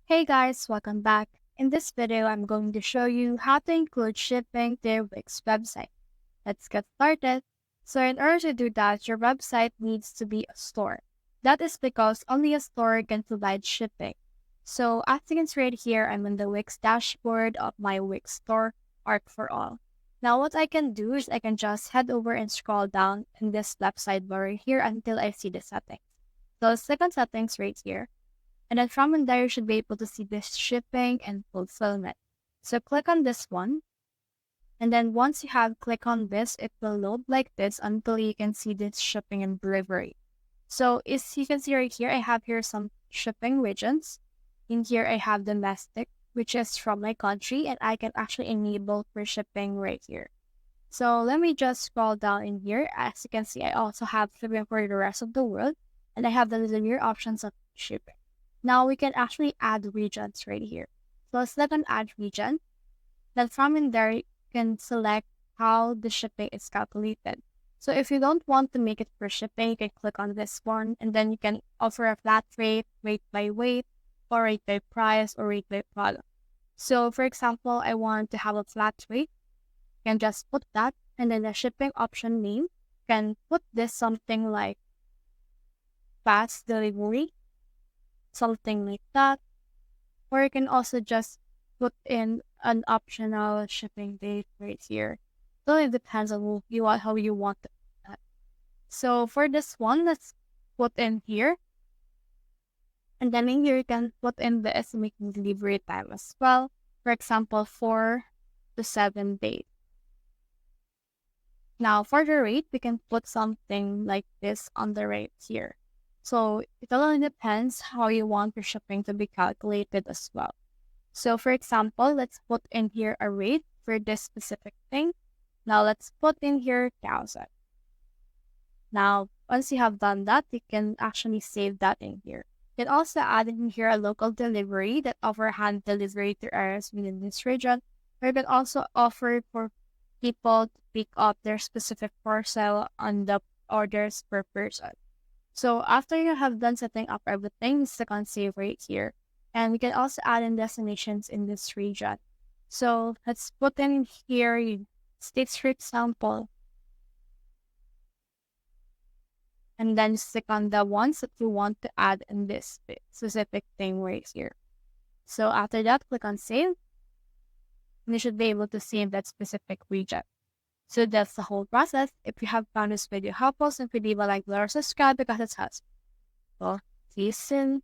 Hey guys, welcome back. In this video, I'm going to show you how to include shipping to your Wix website. Let's get started. So in order to do that, your website needs to be a store. That is because only a store can provide shipping. So as you can see right here, I'm in the Wix dashboard of my Wix store, Art for All. Now what I can do is I can just head over and scroll down in this left sidebar right here until I see the settings. So let's click on settings right here. And then from in there, you should be able to see this shipping and fulfillment. So click on this one. And then once you have click on this, it will load like this until you can see this shipping and delivery. So as you can see right here, I have here some shipping regions. In here, I have domestic, which is from my country, and I can actually enable for shipping right here. So let me just scroll down in here. As you can see, I also have shipping for the rest of the world, and I have the linear options of shipping. Now we can actually add regions right here. So let's click on add region. Then from in there, you can select how the shipping is calculated. So if you don't want to make it per shipping, you can click on this one, and then you can offer a flat rate, rate by weight, or rate by price, or rate by product. So for example, I want to have a flat rate. You can just put that, and then the shipping option name, you can put this something like fast delivery, something like that. Or you can also just put in an optional shipping date right here. So it depends on how you want to do that. So for this one, let's put in here. And then in here, you can put in the estimated delivery time as well. For example, 4 to 7 days. Now for the rate, we can put something like this on the rate here. So it only depends how you want your shipping to be calculated as well. So for example, let's put in here a rate for this specific thing. Now let's put in here 1,000. Now, once you have done that, you can actually save that in here. You can also add in here a local delivery that offer hand delivery to areas within this region. Or you can also offer for people to pick up their specific parcel on the orders per person. So after you have done setting up everything, you click on save right here. And we can also add in destinations in this region. So let's put them in here, states for example. And then just click on the ones that you want to add in this specific thing right here. So after that, click on save. And you should be able to save that specific region. So that's the whole process. If you have found this video helpful, simply leave a like, below, or subscribe because it helps. Well, see you soon.